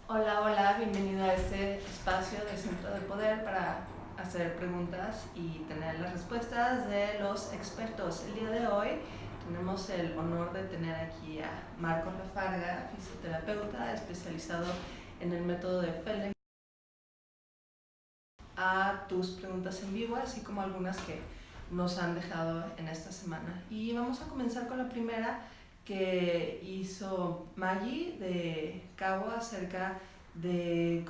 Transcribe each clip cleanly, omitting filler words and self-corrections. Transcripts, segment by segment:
Hola, hola, bienvenido a este espacio de Centro de Poder para hacer preguntas y tener las respuestas de los expertos. El día de hoy tenemos el honor de tener aquí a Marcos Lafarga, fisioterapeuta especializado en el método de Feldenkrais, a tus preguntas en vivo, así como algunas que nos han dejado en esta semana. Y vamos a comenzar con la primera que hizo Maggie de Cabo acerca de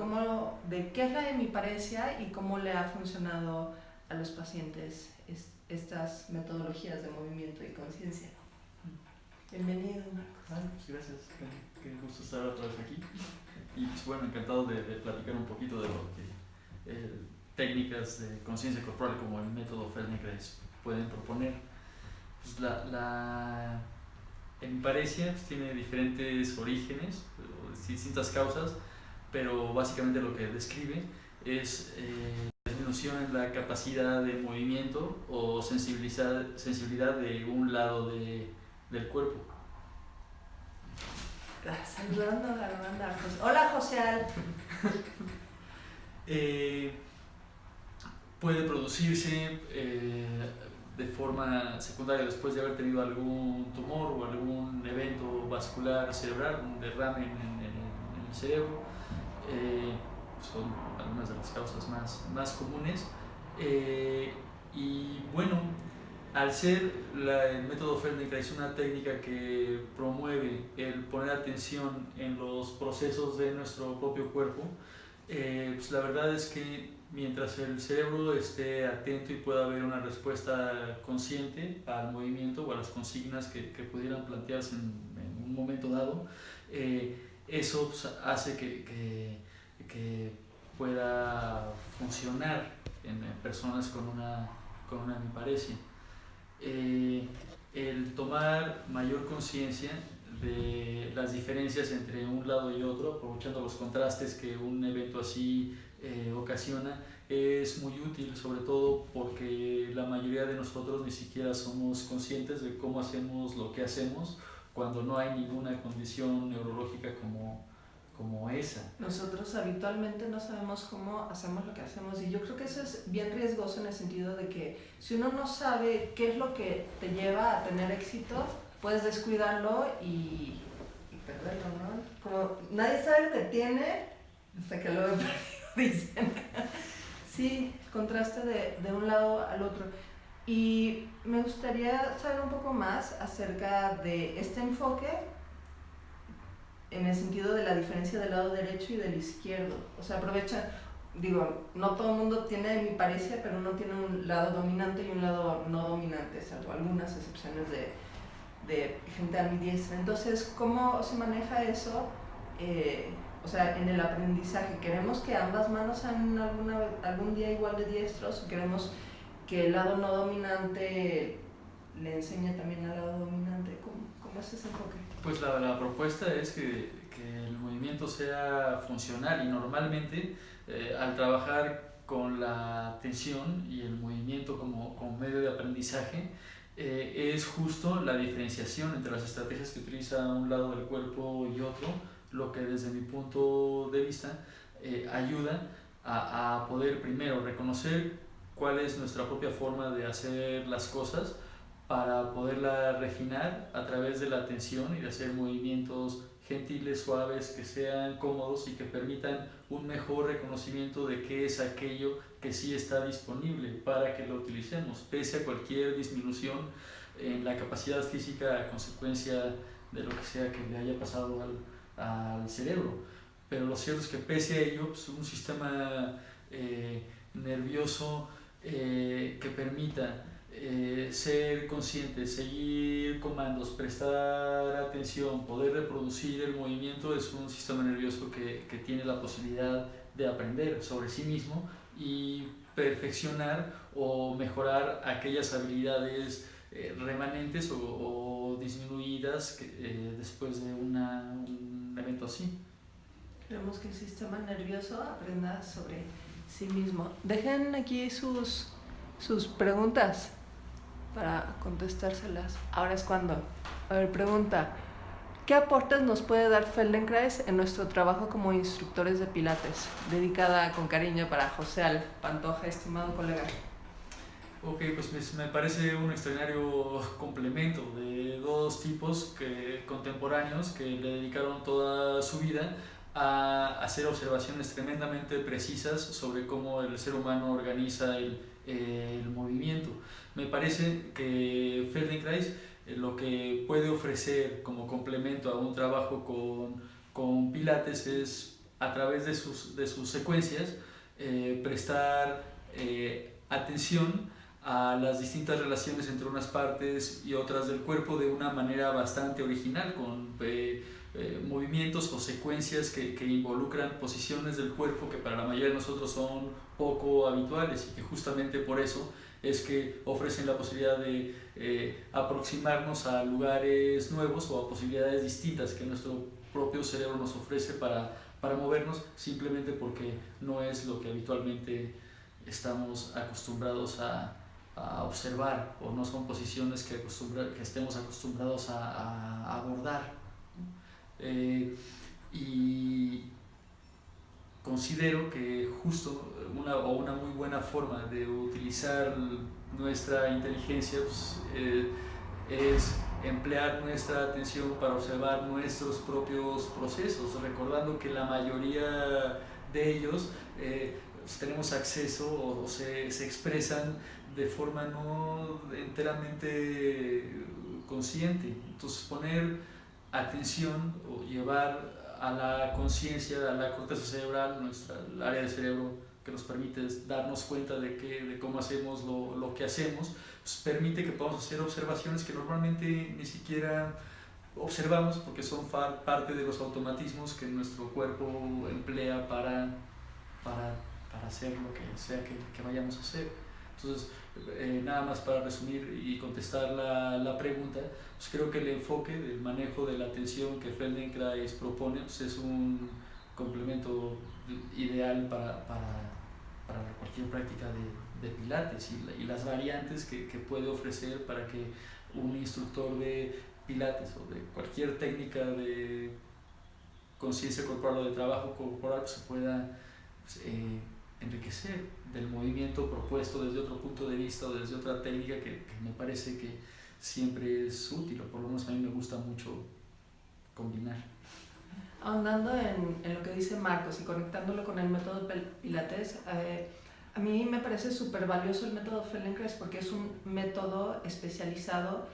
qué es la hemiparesia y cómo le ha funcionado a los pacientes estas metodologías de movimiento y conciencia. Bienvenido, Marcos. Pues gracias, qué gusto estar otra vez aquí. Y pues bueno, encantado de platicar un poquito de lo que técnicas de conciencia corporal como el método Feldenkrais pueden proponer. Pues la hemiparesia pues tiene diferentes orígenes, distintas causas, pero básicamente lo que describe es disminución en la capacidad de movimiento o sensibilidad de un lado del cuerpo. Saludando a la banda. Hola, José. Puede producirse de forma secundaria después de haber tenido algún tumor o algún evento vascular cerebral, un derrame en el cerebro. Son algunas de las causas más comunes. Y bueno, al ser el método Feldenkrais una técnica que promueve el poner atención en los procesos de nuestro propio cuerpo, pues la verdad es que mientras el cerebro esté atento y pueda haber una respuesta consciente al movimiento o a las consignas que pudieran plantearse en un momento dado, eso pues, hace que pueda funcionar en personas con una hemiparesia. El tomar mayor conciencia de las diferencias entre un lado y otro, aprovechando los contrastes que un evento así ocasiona, es muy útil, sobre todo porque la mayoría de nosotros ni siquiera somos conscientes de cómo hacemos lo que hacemos cuando no hay ninguna condición neurológica como esa. Nosotros habitualmente no sabemos cómo hacemos lo que hacemos, y yo creo que eso es bien riesgoso en el sentido de que si uno no sabe qué es lo que te lleva a tener éxito, puedes descuidarlo y perderlo, ¿no? Como nadie sabe lo que tiene hasta que lo ve perdido, dicen. Sí, contraste de un lado al otro. Y me gustaría saber un poco más acerca de este enfoque en el sentido de la diferencia del lado derecho y del izquierdo. O sea, aprovecha, digo, no todo el mundo tiene hemiparesia, pero uno tiene un lado dominante y un lado no dominante, salvo algunas excepciones de gente ambidiestra. Entonces, ¿cómo se maneja eso? O sea, en el aprendizaje, ¿queremos que ambas manos sean algún día igual de diestros o queremos que el lado no dominante le enseñe también al lado dominante? ¿Cómo es ese enfoque? Pues la propuesta es que el movimiento sea funcional y normalmente al trabajar con la atención y el movimiento como medio de aprendizaje, es justo la diferenciación entre las estrategias que utiliza un lado del cuerpo y otro, lo que desde mi punto de vista ayuda a poder primero reconocer cuál es nuestra propia forma de hacer las cosas para poderla refinar a través de la atención y de hacer movimientos gentiles, suaves, que sean cómodos y que permitan un mejor reconocimiento de qué es aquello que sí está disponible para que lo utilicemos, pese a cualquier disminución en la capacidad física a consecuencia de lo que sea que le haya pasado al cerebro. Pero lo cierto es que pese a ello, pues, un sistema nervioso que permita ser consciente, seguir comandos, prestar atención, poder reproducir el movimiento, es un sistema nervioso que tiene la posibilidad de aprender sobre sí mismo y perfeccionar o mejorar aquellas habilidades remanentes o disminuidas después de un evento así. Queremos que el sistema nervioso aprenda sobre sí mismo. Dejen aquí sus preguntas para contestárselas. Ahora es cuando. A ver, pregunta. ¿Qué aportes nos puede dar Feldenkrais en nuestro trabajo como instructores de Pilates? Dedicada con cariño para José Al Pantoja, estimado colega. Ok, pues me parece un extraordinario complemento de dos tipos contemporáneos que le dedicaron toda su vida a hacer observaciones tremendamente precisas sobre cómo el ser humano organiza el movimiento. Me parece que Feldenkrais lo que puede ofrecer como complemento a un trabajo con Pilates es, a través de sus secuencias, prestar atención a las distintas relaciones entre unas partes y otras del cuerpo de una manera bastante original, con movimientos o secuencias que involucran posiciones del cuerpo que para la mayoría de nosotros son poco habituales, y que justamente por eso es que ofrecen la posibilidad de aproximarnos a lugares nuevos o a posibilidades distintas que nuestro propio cerebro nos ofrece para movernos, simplemente porque no es lo que habitualmente estamos acostumbrados a observar, o no son posiciones que estemos acostumbrados a abordar. Y considero que justo una muy buena forma de utilizar nuestra inteligencia es emplear nuestra atención para observar nuestros propios procesos, recordando que la mayoría de ellos tenemos acceso o se expresan de forma no enteramente consciente. Entonces, poner atención o llevar a la conciencia, a la corteza cerebral, el área del cerebro que nos permite darnos cuenta de cómo hacemos lo que hacemos, pues permite que podamos hacer observaciones que normalmente ni siquiera observamos, porque son parte de los automatismos que nuestro cuerpo emplea para hacer lo que sea que vayamos a hacer. Entonces, nada más para resumir y contestar la pregunta, pues creo que el enfoque del manejo de la atención que Feldenkrais propone, pues es un complemento ideal para cualquier práctica de Pilates, y las variantes que puede ofrecer para que un instructor de Pilates o de cualquier técnica de conciencia corporal o de trabajo corporal pues se pueda enriquecer del movimiento propuesto desde otro punto de vista o desde otra técnica que me parece que siempre es útil, o por lo menos a mí me gusta mucho combinar. Ahondando en lo que dice Marcos y conectándolo con el método Pilates, a mí me parece súper valioso el método Feldenkrais porque es un método especializado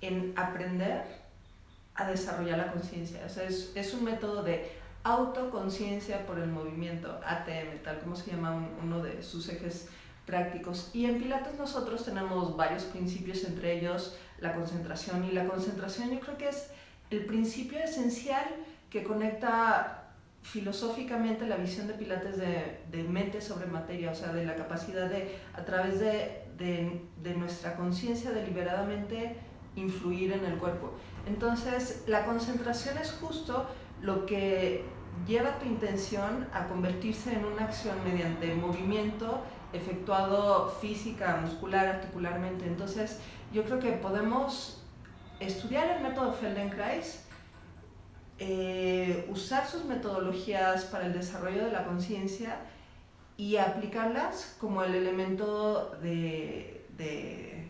en aprender a desarrollar la conciencia. O sea, es un método de autoconciencia por el movimiento, ATM, tal como se llama uno de sus ejes prácticos. Y en Pilates nosotros tenemos varios principios, entre ellos la concentración. Y la concentración yo creo que es el principio esencial que conecta filosóficamente la visión de Pilates de mente sobre materia, o sea, de la capacidad de, a través de nuestra conciencia, deliberadamente influir en el cuerpo. Entonces, la concentración es justo lo que lleva tu intención a convertirse en una acción mediante movimiento efectuado física, muscular, articularmente. Entonces, yo creo que podemos estudiar el método Feldenkrais, usar sus metodologías para el desarrollo de la conciencia y aplicarlas como el elemento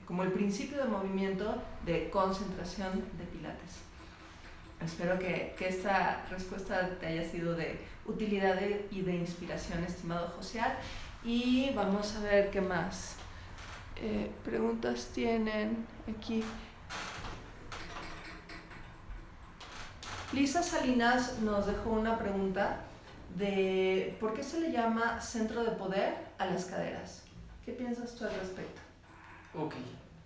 como el principio de movimiento de concentración de Pilates. Espero que esta respuesta te haya sido de utilidad y de inspiración, estimado José. Y vamos a ver qué más preguntas tienen aquí. Lisa Salinas nos dejó una pregunta de ¿por qué se le llama centro de poder a las caderas? ¿Qué piensas tú al respecto? Ok,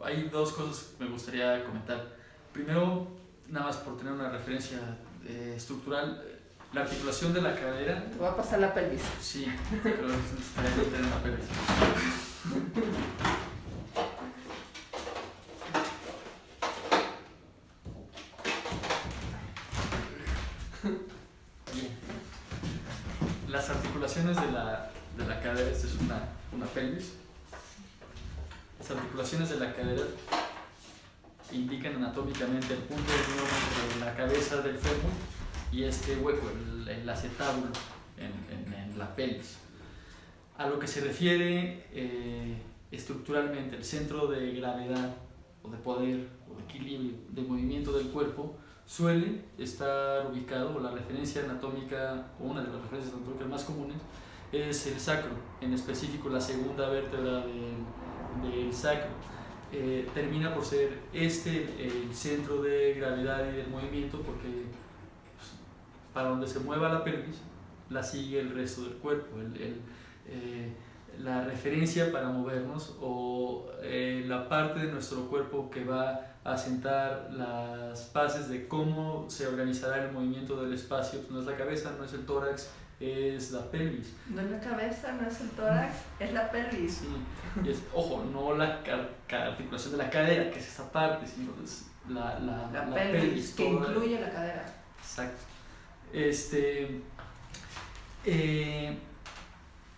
hay dos cosas que me gustaría comentar. Primero, nada más por tener una referencia estructural, la articulación de la cadera. Te voy a pasar la pelvis. Sí, pero necesitaría tener la pelvis. Bien. Las articulaciones de la cadera, esta es una pelvis. Las articulaciones de la cadera indican anatómicamente el punto de unión entre la cabeza del fémur y este hueco, el acetábulo en la pelvis. A lo que se refiere estructuralmente, el centro de gravedad o de poder o de equilibrio, de movimiento del cuerpo, suele estar ubicado, o la referencia anatómica, o una de las referencias anatómicas más comunes, es el sacro, en específico la segunda vértebra del sacro. Termina por ser el centro de gravedad y del movimiento, porque pues, para donde se mueva la pelvis, la sigue el resto del cuerpo. La referencia para movernos o la parte de nuestro cuerpo que va a sentar las bases de cómo se organizará el movimiento del espacio, pues no es la cabeza, no es el tórax, es la pelvis. No es la cabeza, no es el tórax, es la pelvis. Sí, y es, ojo, no la articulación de la cadera, que es esta parte, sino es la pelvis que toda, incluye la cadera. Exacto.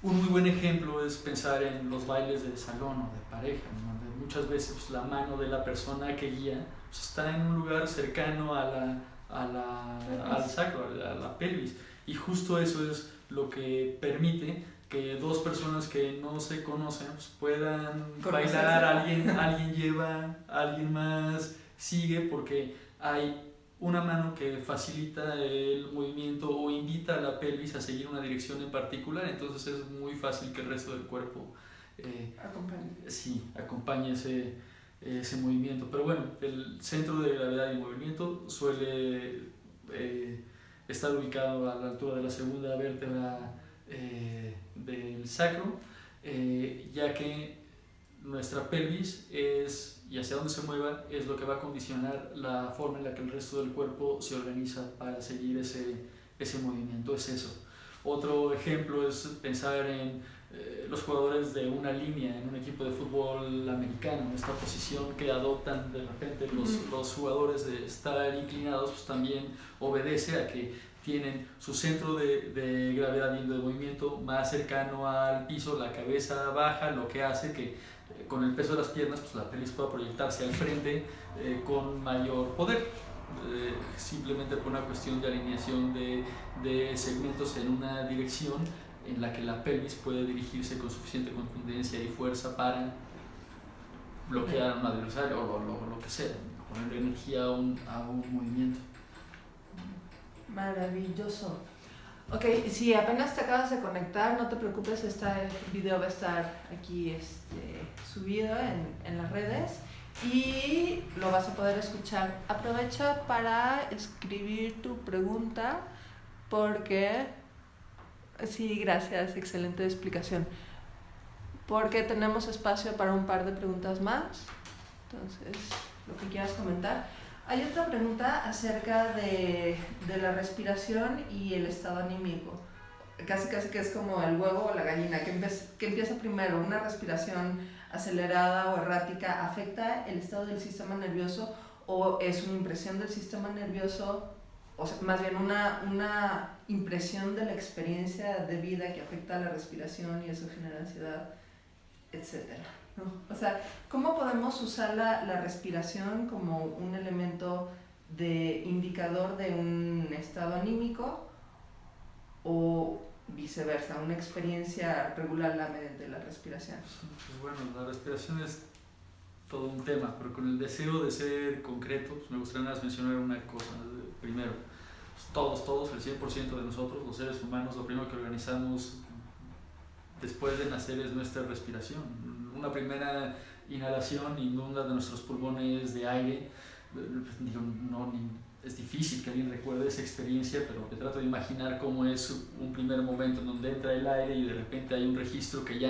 Un muy buen ejemplo es pensar en los bailes de salón o de pareja, donde muchas veces pues, la mano de la persona que guía pues, está en un lugar cercano al sacro, a la pelvis. Y justo eso es lo que permite que dos personas que no se conocen pues, puedan bailar, alguien lleva, alguien más sigue, porque hay una mano que facilita el movimiento o invita a la pelvis a seguir una dirección en particular, entonces es muy fácil que el resto del cuerpo acompañe ese movimiento. Pero bueno, el centro de gravedad y movimiento suele estar ubicado a la altura de la segunda vértebra del sacro, ya que nuestra pelvis y hacia dónde se mueva es lo que va a condicionar la forma en la que el resto del cuerpo se organiza para seguir ese movimiento. Es eso. Otro ejemplo es pensar en los jugadores de una línea en un equipo de fútbol americano, esta posición que adoptan de repente los jugadores de estar inclinados, pues también obedece a que tienen su centro de gravedad y de movimiento más cercano al piso, la cabeza baja, lo que hace que con el peso de las piernas pues la pelvis pueda proyectarse al frente con mayor poder, simplemente por una cuestión de alineación de segmentos en una dirección en la que la pelvis puede dirigirse con suficiente contundencia y fuerza para bloquear a un adversario o lo que sea, poner energía a un movimiento. Maravilloso. Ok, si apenas te acabas de conectar, no te preocupes, este video va a estar aquí subido en las redes y lo vas a poder escuchar. Aprovecha para escribir tu pregunta porque... Sí, gracias, excelente explicación. Porque tenemos espacio para un par de preguntas más. Entonces, lo que quieras comentar. Hay otra pregunta acerca de la respiración y el estado anímico. Casi que es como el huevo o la gallina. ¿Qué empieza primero? ¿Una respiración acelerada o errática afecta el estado del sistema nervioso o es una impresión del sistema nervioso? O sea, más bien una impresión de la experiencia de vida que afecta a la respiración y eso genera ansiedad, etcétera, ¿no? O sea, ¿cómo podemos usar la respiración como un elemento de indicador de un estado anímico o viceversa, una experiencia regular mediante la respiración? Pues bueno, la respiración es todo un tema, pero con el deseo de ser concreto, pues me gustaría mencionar una cosa. Primero, pues todos, el 100% de nosotros, los seres humanos, lo primero que organizamos después de nacer es nuestra respiración. Una primera inhalación inunda de nuestros pulmones de aire. Es difícil que alguien recuerde esa experiencia, pero me trato de imaginar cómo es un primer momento en donde entra el aire y de repente hay un registro que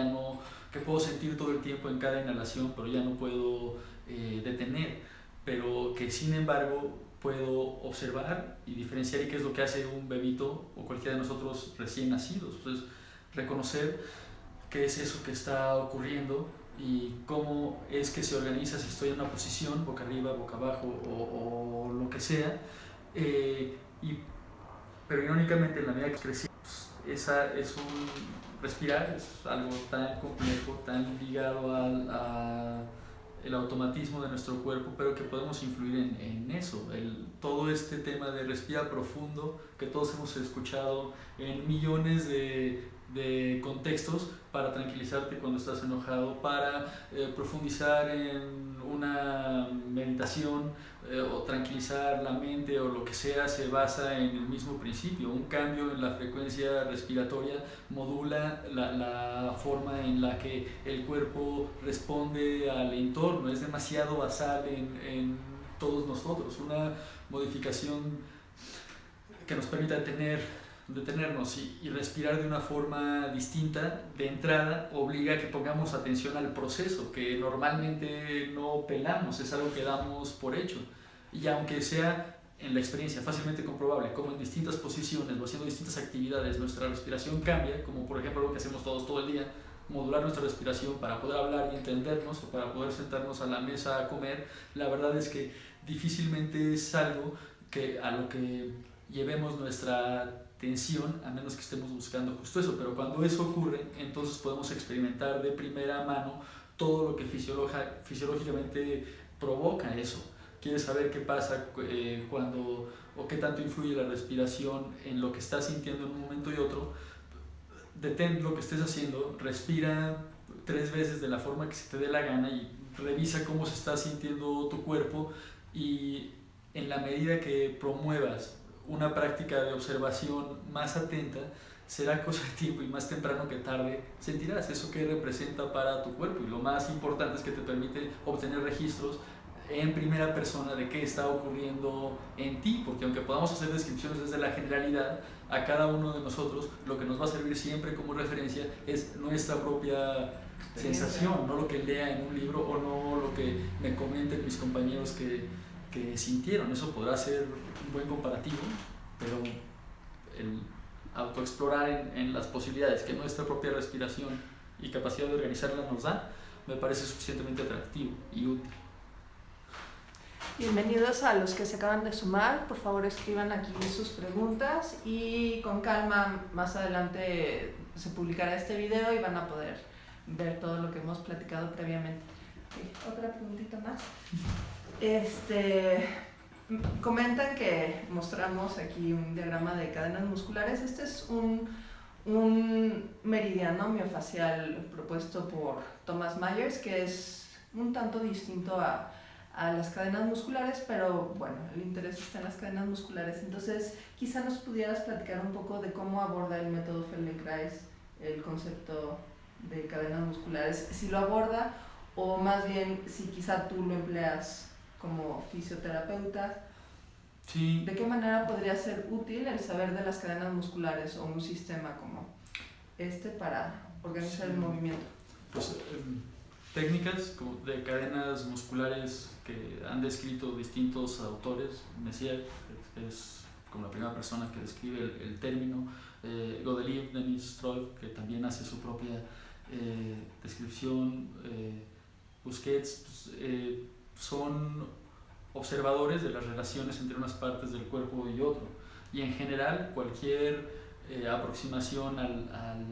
puedo sentir todo el tiempo en cada inhalación, pero ya no puedo detener, pero que sin embargo puedo observar y diferenciar, y qué es lo que hace un bebito o cualquiera de nosotros recién nacidos. Entonces, reconocer qué es eso que está ocurriendo y cómo es que se organiza, si estoy en una posición, boca arriba, boca abajo o lo que sea. Pero irónicamente, en la medida que crecí, respirar es algo tan complejo, tan ligado el automatismo de nuestro cuerpo, pero que podemos influir en eso. Todo este tema de respirar profundo, que todos hemos escuchado en millones de contextos, para tranquilizarte cuando estás enojado, para profundizar en una meditación o tranquilizar la mente o lo que sea, se basa en el mismo principio. Un cambio en la frecuencia respiratoria modula la forma en la que el cuerpo responde al entorno. Es demasiado basal en todos nosotros. Una modificación que nos permita detenernos y respirar de una forma distinta de entrada obliga a que pongamos atención al proceso, que normalmente no pelamos, es algo que damos por hecho. Y aunque sea en la experiencia fácilmente comprobable, como en distintas posiciones o haciendo distintas actividades nuestra respiración cambia, como por ejemplo lo que hacemos todos todo el día, modular nuestra respiración para poder hablar y entendernos, o para poder sentarnos a la mesa a comer, la verdad es que difícilmente es algo a lo que llevemos nuestra tensión, a menos que estemos buscando justo eso. Pero cuando eso ocurre, entonces podemos experimentar de primera mano todo lo que fisiológicamente provoca eso. ¿Quieres saber qué pasa cuando, o qué tanto influye la respiración en lo que estás sintiendo en un momento y otro? Detén lo que estés haciendo, respira 3 veces de la forma que se te dé la gana y revisa cómo se está sintiendo tu cuerpo, y en la medida que promuevas una práctica de observación más atenta, será cosa de tiempo y más temprano que tarde sentirás eso que representa para tu cuerpo. Y lo más importante es que te permite obtener registros en primera persona de qué está ocurriendo en ti, porque aunque podamos hacer descripciones desde la generalidad, a cada uno de nosotros lo que nos va a servir siempre como referencia es nuestra propia sensación, no lo que lea en un libro o no lo que me comenten mis compañeros que sintieron. Eso podrá ser un buen comparativo, pero el autoexplorar en las posibilidades que nuestra propia respiración y capacidad de organizarla nos da, me parece suficientemente atractivo y útil. Bienvenidos a los que se acaban de sumar. Por favor, escriban aquí sus preguntas y con calma más adelante se publicará este video y van a poder ver todo lo que hemos platicado previamente. Otra preguntita más. Comentan que mostramos aquí un diagrama de cadenas musculares. Este es un meridiano miofacial propuesto por Thomas Myers, que es un tanto distinto a las cadenas musculares, pero bueno, el interés está en las cadenas musculares. Entonces, quizá nos pudieras platicar un poco de cómo aborda el método Feldenkrais el concepto de cadenas musculares, si lo aborda, o más bien si quizá tú lo empleas como fisioterapeuta. Sí. ¿De qué manera podría ser útil el saber de las cadenas musculares o un sistema como este para organizar el movimiento? Pues técnicas de cadenas musculares que han descrito distintos autores. Messier es como la primera persona que describe el término, Godelieve, Denis Stroeve, que también hace su propia descripción, Busquets, son observadores de las relaciones entre unas partes del cuerpo y otro, y en general cualquier aproximación al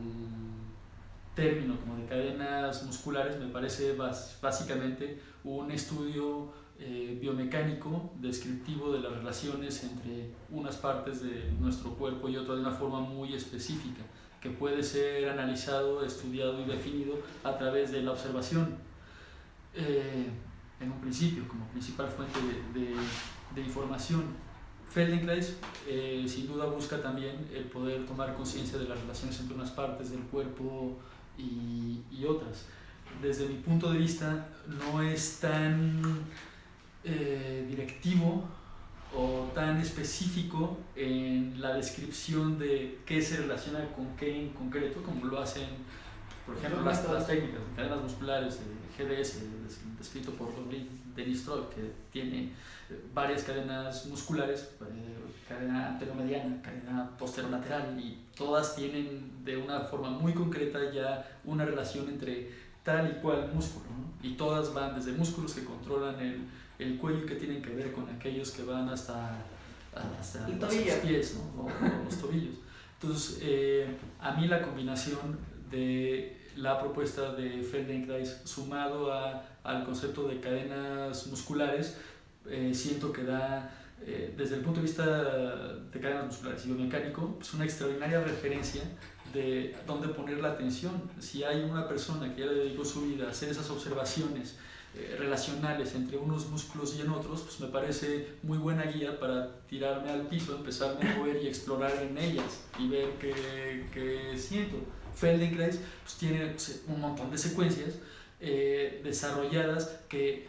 término como de cadenas musculares me parece básicamente un estudio biomecánico descriptivo de las relaciones entre unas partes de nuestro cuerpo y otras de una forma muy específica, que puede ser analizado, estudiado y definido a través de la observación, en un principio como principal fuente de información. Feldenkrais sin duda busca también el poder tomar conciencia de las relaciones entre unas partes del cuerpo y otras. Desde mi punto de vista no es tan directivo o tan específico en la descripción de qué se relaciona con qué en concreto, como lo hacen, por ejemplo, las técnicas de cadenas musculares, GDS, descrito por Denis Stroeve, que tiene varias cadenas musculares, cadena anteromediana, cadena posterolateral, y todas tienen de una forma muy concreta ya una relación entre tal y cual músculo, ¿no? Y todas van desde músculos que controlan el cuello, que tienen que ver con aquellos que van hasta los pies, ¿no? o los tobillos. Entonces, a mí la combinación de la propuesta de Feldenkrais sumado al concepto de cadenas musculares, siento que da, desde el punto de vista de cadenas musculares y biomecánico, pues una extraordinaria referencia de dónde poner la atención. Si hay una persona que ya le dedicó su vida a hacer esas observaciones relacionales entre unos músculos y en otros, pues me parece muy buena guía para tirarme al piso, empezarme a mover y explorar en ellas y ver qué siento. Feldenkrais pues tiene un montón de secuencias desarrolladas que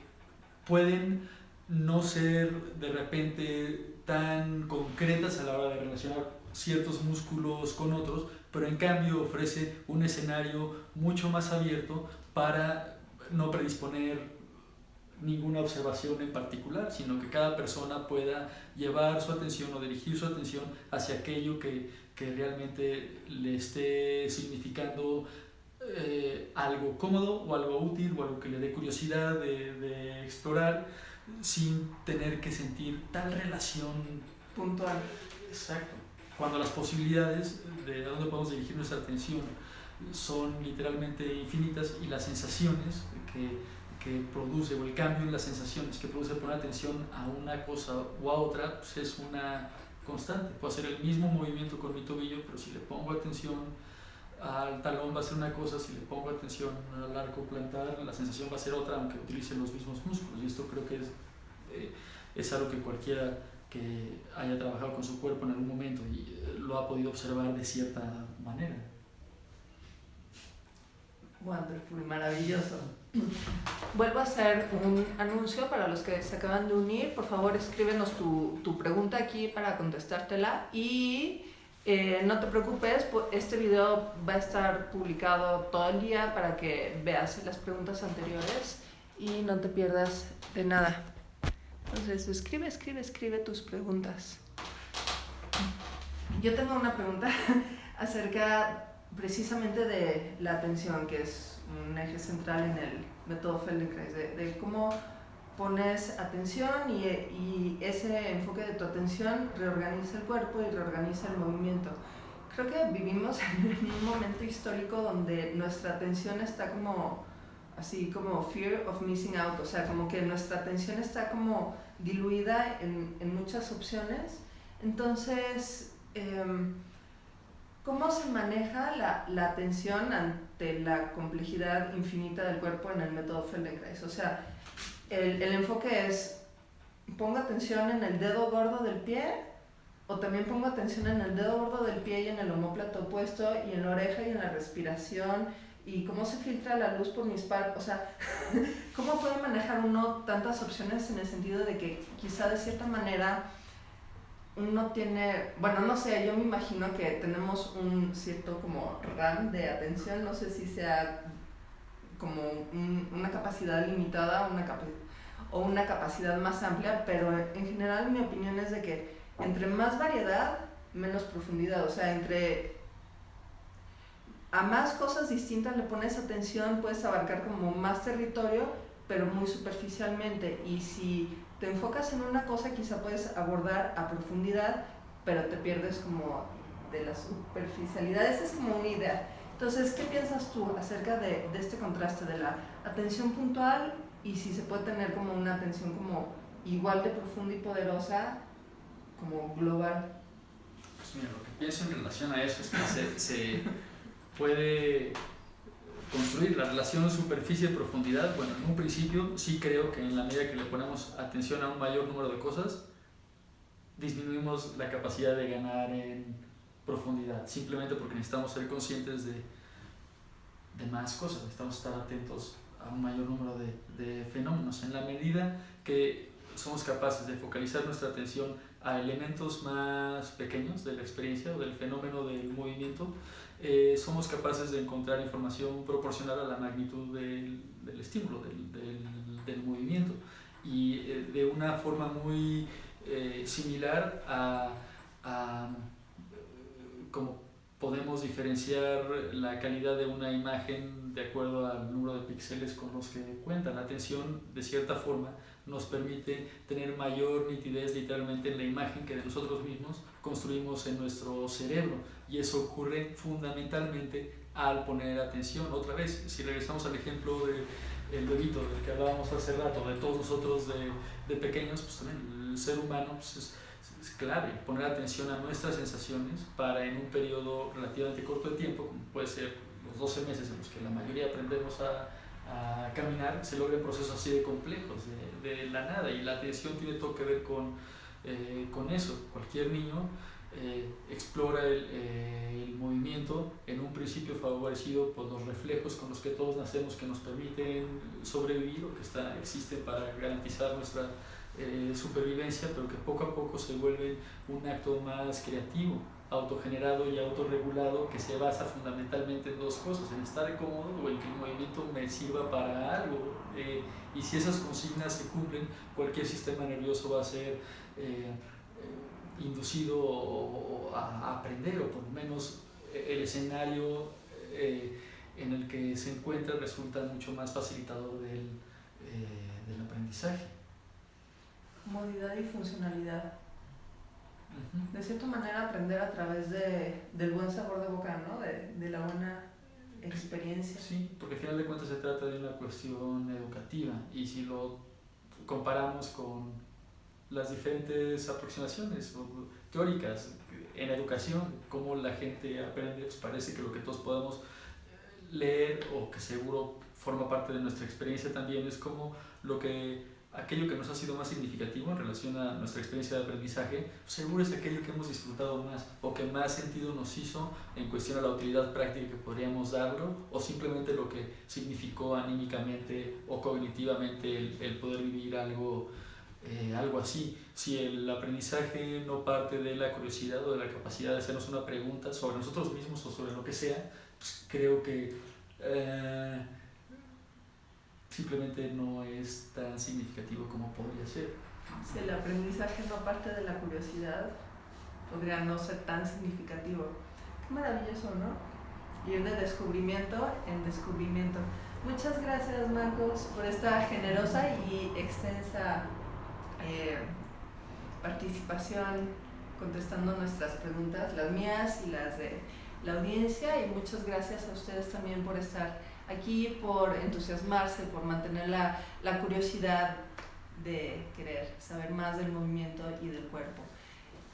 pueden no ser de repente tan concretas a la hora de relacionar ciertos músculos con otros, pero en cambio ofrece un escenario mucho más abierto para no predisponer ninguna observación en particular, sino que cada persona pueda llevar su atención o dirigir su atención hacia aquello que realmente le esté significando algo cómodo o algo útil o algo que le dé curiosidad de explorar sin tener que sentir tal relación puntual. Exacto. Cuando las posibilidades de dónde podemos dirigir nuestra atención son literalmente infinitas y las sensaciones que produce, o el cambio en las sensaciones que produce poner atención a una cosa o a otra, pues es una constante. Puedo hacer el mismo movimiento con mi tobillo, pero si le pongo atención al talón va a ser una cosa, si le pongo atención al arco plantar, la sensación va a ser otra, aunque utilice los mismos músculos. Y esto creo que es algo que cualquiera que haya trabajado con su cuerpo en algún momento y lo ha podido observar de cierta manera. Wonderful, maravilloso. Vuelvo a hacer un anuncio para los que se acaban de unir. Por favor, escríbenos tu pregunta aquí para contestártela y no te preocupes, este video va a estar publicado todo el día para que veas las preguntas anteriores y no te pierdas de nada. Entonces, escribe tus preguntas. Yo tengo una pregunta acerca precisamente de la atención, que es un eje central en el método Feldenkrais, de cómo pones atención y ese enfoque de tu atención reorganiza el cuerpo y reorganiza el movimiento. Creo que vivimos en un momento histórico donde nuestra atención está como así como fear of missing out, o sea, como que nuestra atención está como diluida en muchas opciones. Entonces, ¿cómo se maneja la atención ante la complejidad infinita del cuerpo en el método Feldenkrais? O sea, el enfoque es, pongo atención en el dedo gordo del pie, o también pongo atención en el dedo gordo del pie y en el omóplato opuesto, y en la oreja y en la respiración, y cómo se filtra la luz por mis párpados. O sea, ¿cómo puede manejar uno tantas opciones en el sentido de que quizá de cierta manera uno tiene, bueno, no sé, yo me imagino que tenemos un cierto como RAM de atención, no sé si sea como una capacidad limitada o una capacidad más amplia, pero en general mi opinión es de que entre más variedad, menos profundidad. O sea, a más cosas distintas le pones atención, puedes abarcar como más territorio, pero muy superficialmente. Y si te enfocas en una cosa, quizá puedes abordar a profundidad, pero te pierdes como de la superficialidad. Esa es como una idea. Entonces, ¿qué piensas tú acerca de este contraste de la atención puntual y si se puede tener como una atención como igual de profunda y poderosa, como global? Pues mira, lo que pienso en relación a eso es que se puede construir la relación superficie-profundidad. Bueno, en un principio sí creo que en la medida que le ponemos atención a un mayor número de cosas, disminuimos la capacidad de ganar en profundidad, simplemente porque necesitamos ser conscientes de más cosas, necesitamos estar atentos a un mayor número de fenómenos. En la medida que somos capaces de focalizar nuestra atención a elementos más pequeños de la experiencia o del fenómeno del movimiento, somos capaces de encontrar información proporcional a la magnitud del estímulo, del movimiento, y de una forma muy similar a cómo podemos diferenciar la calidad de una imagen de acuerdo al número de píxeles con los que cuenta. La atención, de cierta forma, nos permite tener mayor nitidez literalmente en la imagen que de nosotros mismos construimos en nuestro cerebro, y eso ocurre fundamentalmente al poner atención. Otra vez, si regresamos al ejemplo del bebito del que hablábamos hace rato, de todos nosotros de pequeños, pues también el ser humano pues es clave poner atención a nuestras sensaciones para en un periodo relativamente corto de tiempo, como puede ser los 12 meses en los que la mayoría aprendemos a caminar, se logren procesos así de complejos, de la nada, y la atención tiene todo que ver con eso. Cualquier niño explora el movimiento en un principio favorecido por los reflejos con los que todos nacemos, que nos permiten sobrevivir o que existen para garantizar nuestra supervivencia, pero que poco a poco se vuelven un acto más creativo, autogenerado y autorregulado, que se basa fundamentalmente en dos cosas: en estar cómodo o en que el movimiento me sirva para algo, y si esas consignas se cumplen, cualquier sistema nervioso va a ser inducido a aprender, o por lo menos el escenario en el que se encuentra resulta mucho más facilitador del aprendizaje. Comodidad y funcionalidad. De cierta manera, aprender a través del buen sabor de boca, ¿no? De la buena experiencia. Sí, porque al final de cuentas se trata de una cuestión educativa, y si lo comparamos con las diferentes aproximaciones teóricas en educación, cómo la gente aprende, pues parece que lo que todos podemos leer, o que seguro forma parte de nuestra experiencia también, es como aquello que nos ha sido más significativo en relación a nuestra experiencia de aprendizaje, seguro es aquello que hemos disfrutado más, o que más sentido nos hizo en cuestión a la utilidad práctica que podríamos darlo, o simplemente lo que significó anímicamente o cognitivamente el poder vivir algo así. Si el aprendizaje no parte de la curiosidad o de la capacidad de hacernos una pregunta sobre nosotros mismos o sobre lo que sea, pues creo que simplemente no es tan significativo como podría ser. Si el aprendizaje no parte de la curiosidad, podría no ser tan significativo. Qué maravilloso, ¿no? Ir de descubrimiento en descubrimiento. Muchas gracias, Marcos, por esta generosa y extensa participación, contestando nuestras preguntas, las mías y las de la audiencia, y muchas gracias a ustedes también por estar aquí, por entusiasmarse, por mantener la curiosidad de querer saber más del movimiento y del cuerpo.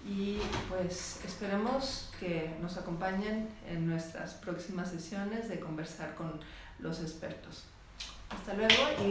Y pues esperemos que nos acompañen en nuestras próximas sesiones de conversar con los expertos. Hasta luego.